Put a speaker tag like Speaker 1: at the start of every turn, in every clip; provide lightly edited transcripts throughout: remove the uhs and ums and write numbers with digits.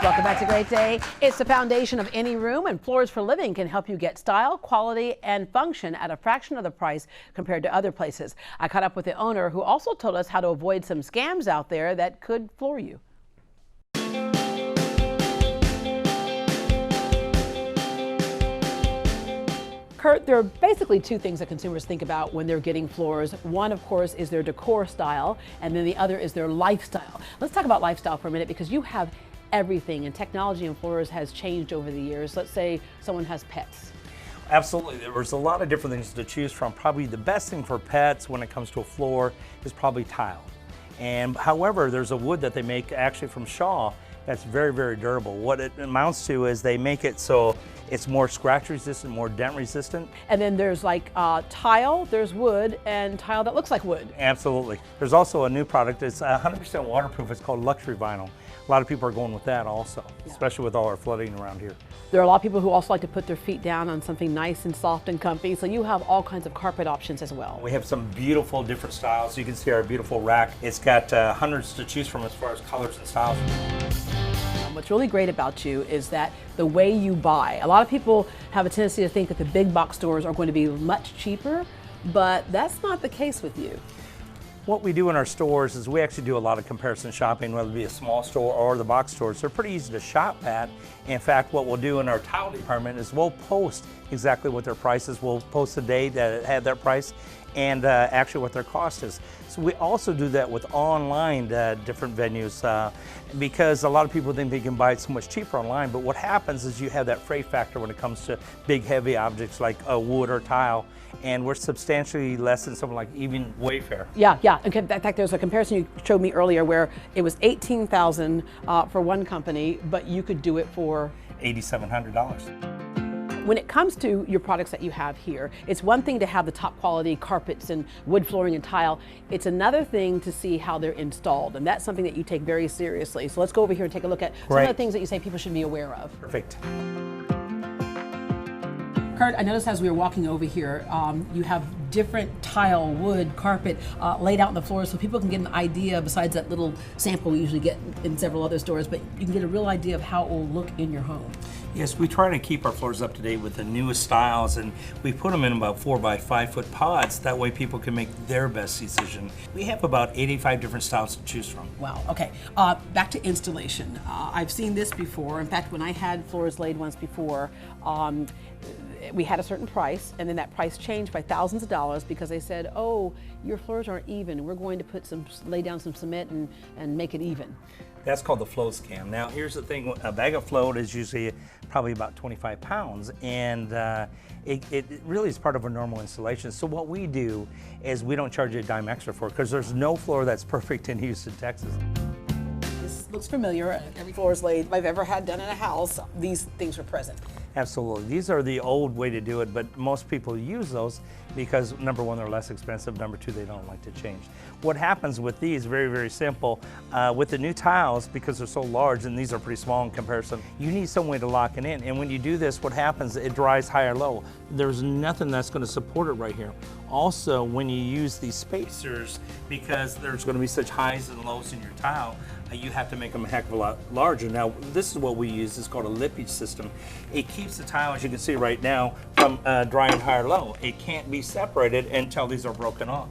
Speaker 1: Welcome back to Great Day. It's the foundation of any room, and Floors for Living can help you get style, quality, and function at a fraction of the price compared to other places. I caught up with the owner, who also told us how to avoid some scams out there that could floor you. Kurt, there are basically two things that consumers think about when they're getting floors. One, of course, is their decor style, and then the other is their lifestyle. Let's talk about lifestyle for a minute, because you have everything, and technology in floors has changed over the years. Let's say someone has pets.
Speaker 2: Absolutely. There's a lot of different things to choose from. Probably the best thing for pets when it comes to a floor is probably tile. And however, there's a wood that they make actually from Shaw that's very, very durable. What it amounts to is they make it so it's more scratch resistant, more dent resistant.
Speaker 1: And then there's like tile, there's wood, and tile that looks like wood.
Speaker 2: Absolutely. There's also a new product. It's 100% waterproof. It's called luxury vinyl. A lot of people are going with that also, especially with all our flooding around here.
Speaker 1: There are a lot of people who also like to put their feet down on something nice and soft and comfy, so you have all kinds of carpet options as well.
Speaker 2: We have some beautiful different styles. You can see our beautiful rack. It's got hundreds to choose from as far as colors and styles.
Speaker 1: What's really great about you is that the way you buy. A lot of people have a tendency to think that the big box stores are going to be much cheaper, but that's not the case with you.
Speaker 2: What we do in our stores is we actually do a lot of comparison shopping, whether it be a small store or the box stores. They're pretty easy to shop at. In fact, what we'll do in our tile department is we'll post exactly what their price is. We'll post the day that it had that price and actually what their cost is. So we also do that with online different venues because a lot of people think they can buy it so much cheaper online, but what happens is you have that freight factor when it comes to big heavy objects like wood or tile, and we're substantially less than something like even Wayfair.
Speaker 1: Yeah. Okay. In fact, there's a comparison you showed me earlier where it was $18,000 for one company, but you could do it for
Speaker 2: $8,700.
Speaker 1: When it comes to your products that you have here, it's one thing to have the top quality carpets and wood flooring and tile. It's another thing to see how they're installed, and that's something that you take very seriously. So let's go over here and take a look at some of the things that you say people should be aware of.
Speaker 2: Perfect.
Speaker 1: Kurt, I noticed as we were walking over here, you have different tile, wood, carpet laid out on the floor so people can get an idea, besides that little sample we usually get in several other stores, but you can get a real idea of how it will look in your home.
Speaker 2: Yes, we try to keep our floors up to date with the newest styles, and we put them in about 4 by 5 foot pods. That way people can make their best decision. We have about 85 different styles to choose from.
Speaker 1: Wow, okay. Back to installation. I've seen this before. In fact, when I had floors laid once before, we had a certain price, and then that price changed by thousands of dollars because they said, oh, your floors aren't even. We're going to lay down some cement and make it even.
Speaker 2: That's called the float scam. Now, here's the thing. A bag of float is usually probably about 25 pounds, and it really is part of a normal installation. So what we do is we don't charge you a dime extra for it because there's no floor that's perfect in Houston, Texas.
Speaker 1: This looks familiar. Every floor is laid I've ever had done in a house. These things are present.
Speaker 2: Absolutely. These are the old way to do it, but most people use those because number one, they're less expensive. Number two, they don't like to change. What happens with these, very, very simple, with the new tiles, because they're so large and these are pretty small in comparison, you need some way to lock it in. And when you do this, what happens, it dries high or low. There's nothing that's going to support it right here. Also, when you use these spacers, because there's going to be such highs and lows in your tile, you have to make them a heck of a lot larger. Now, this is what we use. It's called a lippage system. It keeps the tile, as you can see right now, from drying high or low. It can't be separated until these are broken off.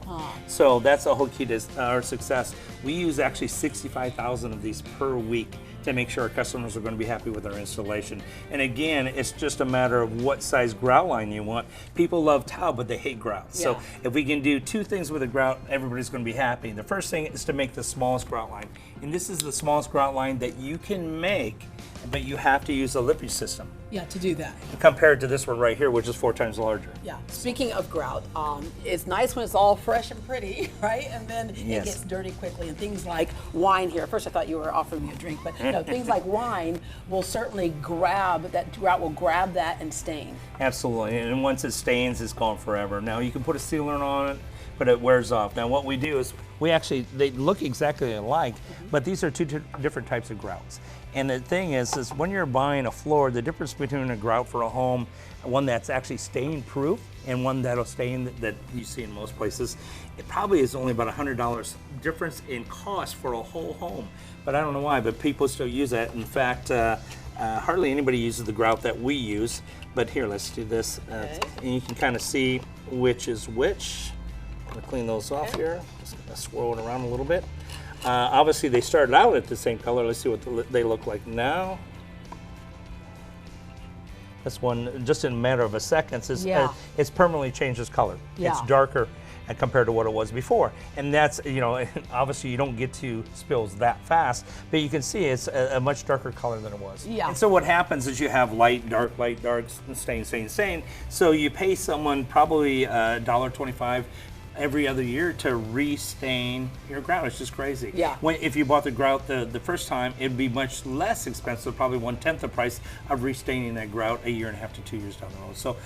Speaker 2: So that's the whole key to our success. We use actually 65,000 of these per week to make sure our customers are going to be happy with our installation. And again, it's just a matter of what size grout line you want. People love tile, but they hate grout. Yeah. So if we can do two things with a grout, everybody's going to be happy. The first thing is to make the smallest grout line. And this is the smallest grout line that you can make, but you have to use a lippage system.
Speaker 1: Yeah, to do that.
Speaker 2: Compared to this one right here, which is 4 times larger.
Speaker 1: Yeah. Speaking of grout, it's nice when it's all fresh and pretty, right? And then it gets dirty quickly. And things like wine here. First, I thought you were offering me a drink, but no, things like wine will certainly grab that grout, will grab that and stain.
Speaker 2: Absolutely. And once it stains, it's gone forever. Now you can put a sealant on it, but it wears off. Now what we do is they look exactly alike, but these are two different types of grouts. And the thing is when you're buying a floor, the difference between a grout for a home, one that's actually stain proof and one that'll stain that you see in most places, it probably is only about $100 difference in cost for a whole home. But I don't know why, but people still use that. In fact, hardly anybody uses the grout that we use. But here, let's do this. And you can kind of see which is which. I'm gonna clean those off here. Just gonna swirl it around a little bit. Obviously, they started out at the same color. Let's see what they look like now. This one, just in a matter of a second, it's permanently changed its color.
Speaker 1: Yeah.
Speaker 2: It's darker compared to what it was before. And that's, obviously you don't get to spills that fast, but you can see it's a much darker color than it was.
Speaker 1: Yeah.
Speaker 2: And so what happens is you have light, dark, stain. So you pay someone probably $1.25 every other year to restain your grout. It's just crazy.
Speaker 1: Yeah.
Speaker 2: If you bought the grout the first time, it'd be much less expensive, probably 1/10 the price of restaining that grout a year and a half to 2 years down the road. So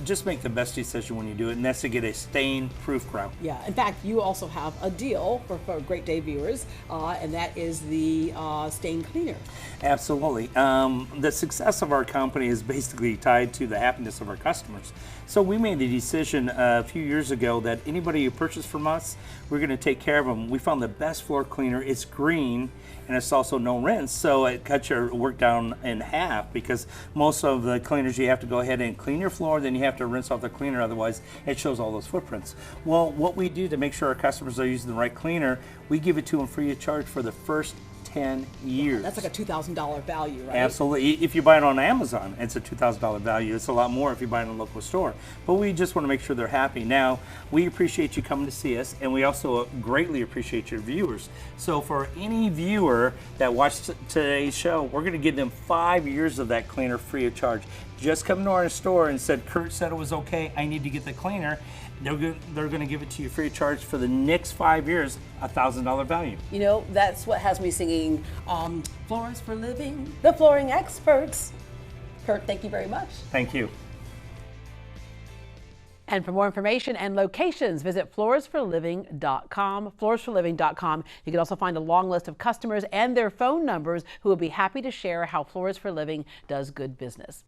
Speaker 2: just make the best decision when you do it, and that's to get a stain-proof grout.
Speaker 1: Yeah, in fact, you also have a deal for Great Day viewers, and that is the stain cleaner.
Speaker 2: Absolutely. The success of our company is basically tied to the happiness of our customers. So we made the decision a few years ago that anybody who purchased from us, we're going to take care of them. We found the best floor cleaner. It's green, and it's also no rinse, so it cuts your work down in half, because most of the cleaners you have to go ahead and clean your floor, then you have to rinse off the cleaner, otherwise it shows all those footprints. Well, what we do to make sure our customers are using the right cleaner, we give it to them free of charge for the first 10 years.
Speaker 1: That's like a $2,000 value, right?
Speaker 2: Absolutely. If you buy it on Amazon, it's a $2,000 value. It's a lot more if you buy it in a local store. But we just want to make sure they're happy. Now, we appreciate you coming to see us, and we also greatly appreciate your viewers. So for any viewer that watched today's show, we're going to give them 5 years of that cleaner free of charge. Just come to our store and said, Kurt said it was okay, I need to get the cleaner. They're going to give it to you free of charge for the next 5 years, $1,000 value.
Speaker 1: You know, that's what has me singing Floors for Living, the flooring experts. Kurt, thank you very much.
Speaker 2: Thank you.
Speaker 1: And for more information and locations, visit floorsforliving.com, floorsforliving.com. You can also find a long list of customers and their phone numbers who will be happy to share how Floors for Living does good business.